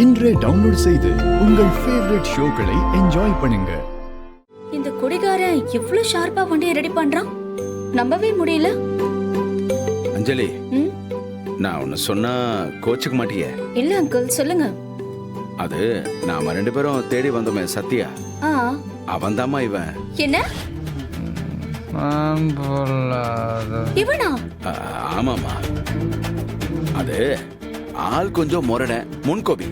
இன்றே டவுன்லோட் செய்து உங்கள் ஃபேவரட் ஷோக்களை என்ஜாய் பண்ணுங்க. இந்த குடிகாரன் இவ்ளோ ஷார்ப்பா வண்டியை ரெடி பண்றான், நம்பவே முடியல. அஞ்சலி, நான் ஒன்னு சொன்னா கோச்சுக்க மாட்டியே? இல்ல அங்கிள், சொல்லுங்க. அது நாம 2 பேரும் தேடி வந்தோமே சத்யா, அவன்தாம்மா இவன். என்ன? இவனா? ஆமாமா. அது ஆள் கொஞ்சம் முரட, முன்கோபி,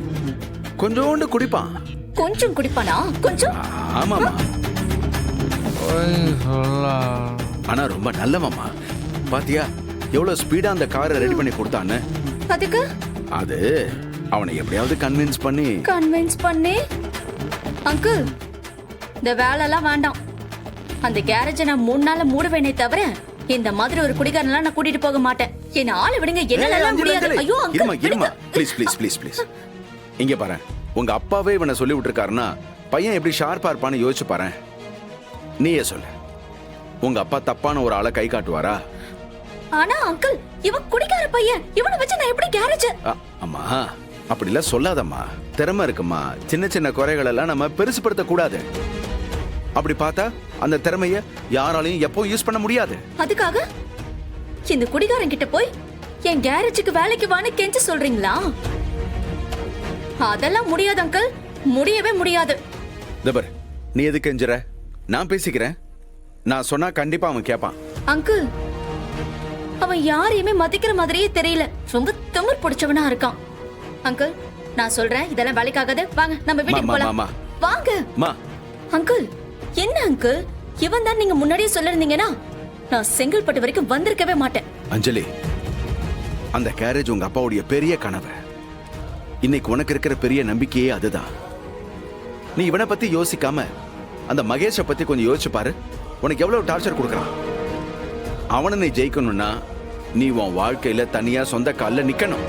கொஞ்சோண்டு குடிப்பான். கொஞ்சம் குடிப்பானா? கொஞ்சம்? ஆமாமா. ஆனா ரொம்ப நல்லவம்மா. பாத்தியா எவ்வளவு ஸ்பீடா அந்த காரை ரெடி பண்ணி கொடுத்தான்னு? அதுக்கு அது அவனை எப்படியாவது கன்வின்ஸ் பண்ணி. அங்கிள், இந்த வேலைலாம் வேண்டாம். அந்த கேரேஜை நான் 3 நாள்ல மூடுவேனே தவிர இந்த மாதிரி ஒரு குடிகாரன்லாம் நான் கூட்டிட்டு போக மாட்டேன். என்ன ஆளு விடுங்க, என்னால முடியாது. ஐயோ இருமா ப்ளீஸ். இங்க பாரு, உங்க அப்பாவே இவனை சொல்லி விட்டுருக்காருன்னா பையன் எப்படி ஷார்ப்பா இருப்பான்னு யோசிச்சு பாரு. நீயே சொல்லு, உங்க அப்பா தப்பான ஒரு ஆளை கை காட்டுவாரா? ஆனா அங்கிள், இவன் குடிகார பையன், இவனை வச்சு நான் எப்படி கேரேஜ்? அம்மா அப்படிலாம் சொல்லாதம்மா. திறமை இருக்குமா, சின்ன சின்ன குறைகள் எல்லாம் நம்ம பெருசுப்படுத்த கூடாது. அப்படி பார்த்தா அந்த திறமைய யாராலையும் எப்போ யூஸ் பண்ண முடியாது. அதுக்காக இந்த குடிகாரன் கிட்ட போய் என் கேரேஜுக்கு வேலைக்கு வான்னு கெஞ்ச சொல்றீங்களா? அதெல்லாம் முடியாது அங்கிள், முடியவே முடியாது. தபர், நீ எதுக்கு கெஞ்சற? நான் பேசிக்கிறேன். நான் சொன்னா கண்டிப்பா அவன் கேட்பான். அங்கிள், அவன் யாரையுமே மதிக்கிற மாதிரியே தெரியல. ரொம்ப திமிர் பிடிச்சவனா இருக்கான். அங்கிள், நான் சொல்றேன், இதெல்லாம் வேலைக்காகாது. வாங்க நம்ம வீட்டுக்கு போலாம். வாங்க. அங்கிள், என்ன அங்கிள், இவன் தான் நீங்க முன்னாடியே சொல்லிருந்தீங்கன்னா நான் செங்கல்பட்டு வரைக்கும் வந்திருக்கவே மாட்டேன். அஞ்சலி, அந்த கேரேஜ் உங்க அப்பாவுடைய பெரிய கனவு. இன்னைக்கு உனக்கு இருக்கிற பெரிய நம்பிக்கையே அதுதான். நீ இவனை பத்தி யோசிக்காம அந்த மகேஷை பத்தி கொஞ்சம் யோசிச்சு பாரு. உனக்கு எவ்வளவு டார்ச்சர் கொடுக்கறான். அவனை நீ ஜெயிக்கணும்னா நீ உன் வாழ்க்கையில தனியா சொந்த கால்ல நிக்கணும்.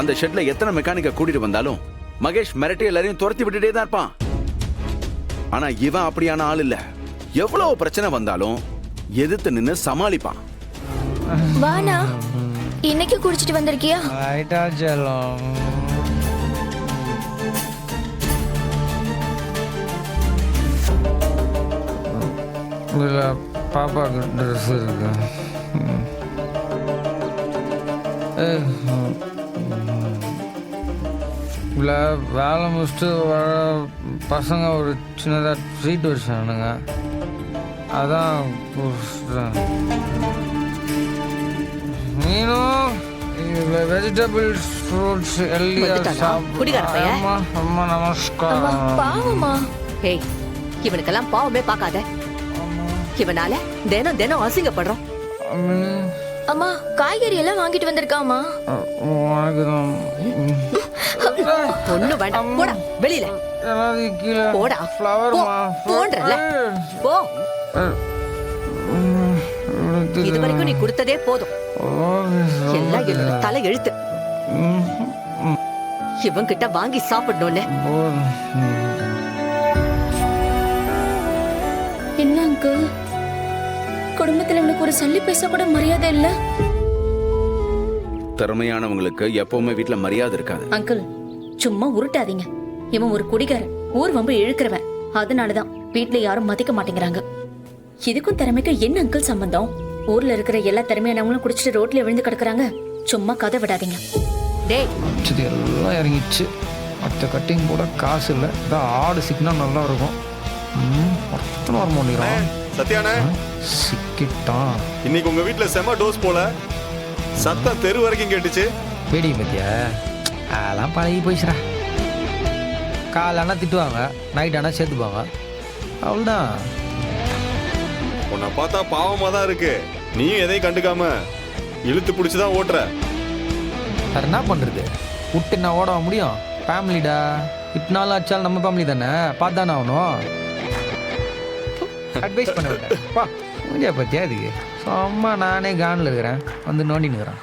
அந்த ஷெட்ல எத்தனை மெக்கானிக்க கூட்டிட்டு வந்தாலும் மகேஷ் மிரட்டி எல்லாரையும் துரத்தி விட்டுட்டே தான் இருப்பான். ஆனா இவன் அப்படியான ஆள் இல்ல. எவ்வளவு பிரச்சனை வந்தாலும் எதிர்த்து நின்னு சமாளிப்பான். வானா, இன்னைக்கு குடிச்சிட்டு வந்திருக்கியா? ரைட்டா செல்லம். இதுல பாப்பாக்கு ட்ரெஸ் இருக்கு. இல்லை, வேலை முடிச்சுட்டு வர பசங்க ஒரு சின்னதாக ட்ரீட் வச்சானுங்க, அதான் குடிச்சிட்டேன். மீனும் வெஜிடபிள்ஸ், ஃப்ரூட்ஸ் எல்லாம் ரொம்ப நமஸ்காரம். பாவமா? ஏய், இவனுக்கெல்லாம் பாவமே பார்க்காத. இவனால தினம் தினம் அசிங்கப்படுறோம். அம்மா, காய்கறி எல்லாம் வாங்கிட்டு வந்திருக்காமா? ஒண்ணு வேண்டாம், போடா வெளியில. போடா, போன்றல போ. இது வரைக்கும் நீ கொடுத்ததே போதும். எல்லாம் என்னோட தலை எழுத்து. இவன் கிட்ட வாங்கி சாப்பிடணும்ல. என்ன அங்கிள், குடும்பத்துல இவனுக்கு ஒரு சல்லி பேச கூட மரியாதை இல்ல? திறமையானவங்களுக்கு எப்பவுமே வீட்டுல மரியாதை இருக்காது. அங்கிள், சும்மா உருட்டாதீங்க. இவன் ஒரு குடிகாரன், ஊர் வம்பு இழுக்கிறவன். அதனாலதான் வீட்டுல யாரும் மதிக்க மாட்டேங்கிறாங்க. இதுக்கும் திறமைக்கு என்ன அங்கிள் சம்பந்தம்? ஊர்ல இருக்கிற எல்லா திறமையானவங்களும் குடிச்சிட்டு ரோட்ல விழுந்து கிடக்குறாங்க. சும்மா கதை விடாதீங்க. டேய், எல்லாம் இறங்கிச்சு. மற்ற கட்டிங் கூட காசு இல்லை. இதான் ஆடு சிக்கினா நல்லா இருக்கும். வர முடியும். சத்யானே, சிக்கிட்டான். இன்னைக்கு உங்க வீட்டுல செம டோஸ் போல. சத்தம் தெரு வரைக்கும் கேட்டுச்சு. வெடி பத்தியா? அதெல்லாம் பழகி போயிடுச்சுடா. காலைனா திட்டுவாங்க, நைட் ஆனால் சேர்த்துப்பாங்க, அவ்வளோதான். உன்னை பார்த்தா பாவமா தான் இருக்கு. நீயும் எதையும் கண்டுக்காம இழுத்து பிடிச்சுதான் ஓட்டுற. வேற என்ன பண்றது? விட்டு நான் ஓட முடியும்? ஃபேமிலிடா. இட்னாலும் ஆச்சாலும் நம்ம ஃபேமிலி தானே, பார்த்தானே ஆகணும். அட்வைஸ் பண்ண விட்டேன்ப்பா. முடியா பத்தியா? இதுக்கு சும்மா நானே கானில் இருக்கிறேன், வந்து நோண்டின்னு இருக்கிறேன்.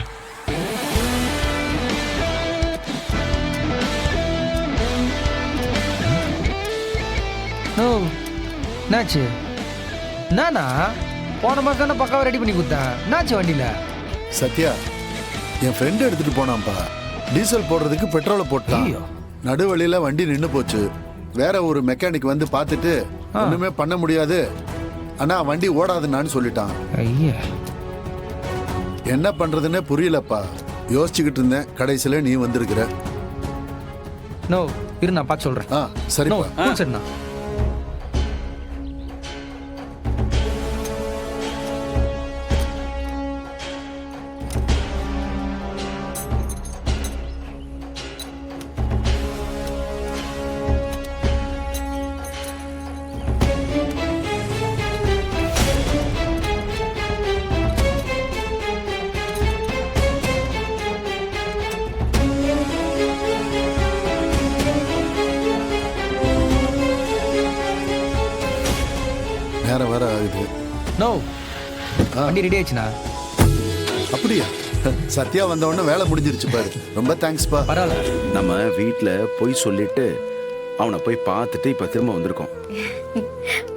ஓ, என்னாச்சு? நானா போன மாதம் தானே பக்காவை ரெடி பண்ணி கொடுத்தேன். என்னாச்சு வண்டியில்? சத்யா, என் ஃப்ரெண்டு எடுத்துட்டு போனான்ப்பா. டீசல் போடுறதுக்கு பெட்ரோலை போட்டான். ஐயோ. நடுவழியில வண்டி நின்னு போச்சு. வேற ஒரு மெக்கானிக் வந்து பார்த்துட்டு ஒண்ணுமே பண்ண முடியாது, ஆனா வண்டி ஓடாதுன்னு சொல்லிட்டான். ஐயா. என்ன பண்றதுன்னே புரியலப்பா. யோசிச்சுக்கிட்டு இருந்தேன், கடைசியில நீ வந்திருக்கிற. நோ, இரு நான் பார்த்து சொல்றேன். நோ, சரிப்பா. சரிண்ணா. நேரம் வேற ஆகுது. நோ, வண்டி ரெடி ஆயிடுச்சுண்ணா. அப்படியா? சத்யா வந்த உடனே வேலை முடிஞ்சிருச்சு பாரு. ரொம்ப தேங்க்ஸ்ப்பா. பரவாயில்ல. நம்ம வீட்ல போய் சொல்லிட்டு அவனை போய் பார்த்துட்டு இப்ப திரும்ப வந்திருக்கோம்.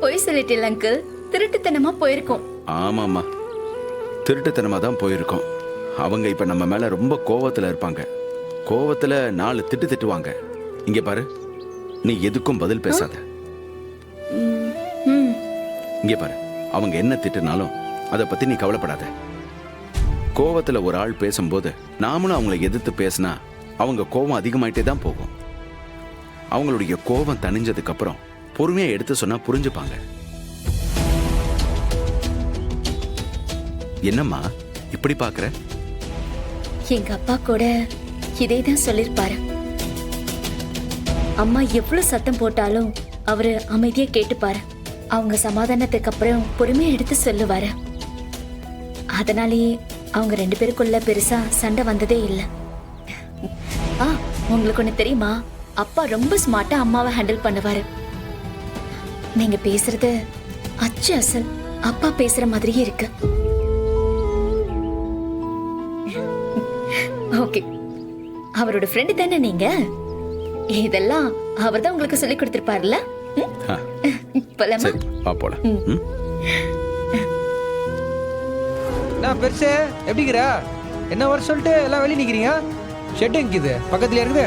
பொய் சொல்லிட்டேன் அங்கிள், திருட்டுத்தனமா போயிருக்கோம். ஆமாம்மா, திருட்டுத்தனமா தான் போயிருக்கோம். அவங்க இப்ப நம்ம மேல ரொம்ப கோவத்துல இருப்பாங்க. கோவத்துல 4 திட்டு திட்டுவாங்க. இங்க பாரு, நீ எதுக்கும் பதில் பேசாத. இங்க பாரு, அவங்க என்ன திட்டுனாலும் அதை பத்தி நீ கவலைப்படாத. கோவத்துல ஒரு ஆள் பேசும்போது நாமளும் அவங்களை எதிர்த்து பேசினா அவங்க கோபம் அதிகமாயிட்டே தான் போகும். அவங்களுடைய கோபம் தணிஞ்சதுக்கு அப்புறம் பொறுமையா எடுத்து சொன்னா புரிஞ்சுப்பாங்க. என்னம்மா இப்படி பாக்குற? எங்க அப்பா கூட இதே தான் சொல்லிருப்பாரு. அம்மா எவ்வளவு சத்தம் போட்டாலும் அவரு அமைதியா கேட்டுப்பாரு. அவங்க சமாதானத்துக்கு அப்புறம் பொறுமையா எடுத்து சொல்லுவாரு. அதனாலேயே அவங்க 2 பேருக்குள்ள பெருசா சண்டை வந்ததே இல்ல. உங்களுக்கு ஒண்ணு தெரியுமா, அப்பா ரொம்ப ஸ்மார்ட்டா அம்மாவை ஹேண்டில் பண்ணுவாரு. நீங்க பேசுறது அச்சு அசல் அப்பா பேசுற மாதிரியே இருக்கு. ஓகே, அவரோட ஃப்ரெண்டு தானே நீங்க? இதெல்லாம் அவர்தான் உங்களுக்கு சொல்லி கொடுத்திருப்பாருல்ல? போலாமா? சரி, வா போலாம். நான் பெருசு எப்படிங்கிற என்ன வர சொல்லிட்டு எல்லாம் வெளியே நிக்கிறீங்க? ஷெட் எங்கிது பக்கத்துல இருக்குது.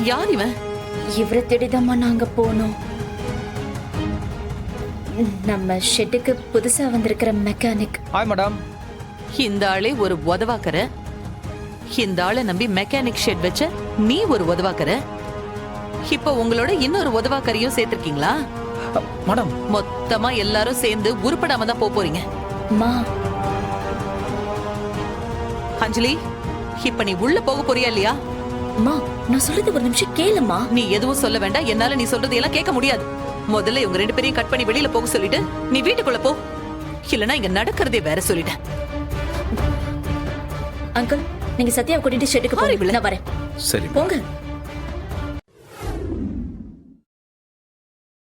யார் இவன்? இவரை தேடிதாம்மா நாங்க போனோம். நம்ம ஷெட்டுக்கு புதுசா வந்திருக்கிற மெக்கானிக். Hi madam. இந்த ஆளே ஒரு உதவாக்கற. இந்த ஆளை நம்பி மெக்கானிக் ஷெட் வச்ச நீ ஒரு உதவாக்கற. இப்ப உங்களோட இன்னொரு உதவாக்கரையும் சேர்த்திருக்கீங்களா? மேடம், மொத்தமா எல்லாரும் சேர்ந்து உருப்படாம தான் போறீங்க. மா, அஞ்சலி, இப்ப நீ உள்ள போக போறியா இல்லையா? மா, நான் சொல்றது ஒரு நிமிஷம் கேளுமா. நீ எதுவும் சொல்ல வேண்டாம். என்னால நீ சொல்றது எல்லாம் கேட்க முடியாது. முதல்ல இவங்க 2 பேரையும் கட் பண்ணி வெளியில போக சொல்லிட்டு நீ வீட்டுக்குள்ள போ. இல்லனா இங்க நடக்கிறதே வேற சொல்லிட்டேன். அங்கிள், நீங்க சத்யாவை கூட்டிட்டு ஷெட்டுக்கு போங்க. நான் வரேன். சரி போங்க.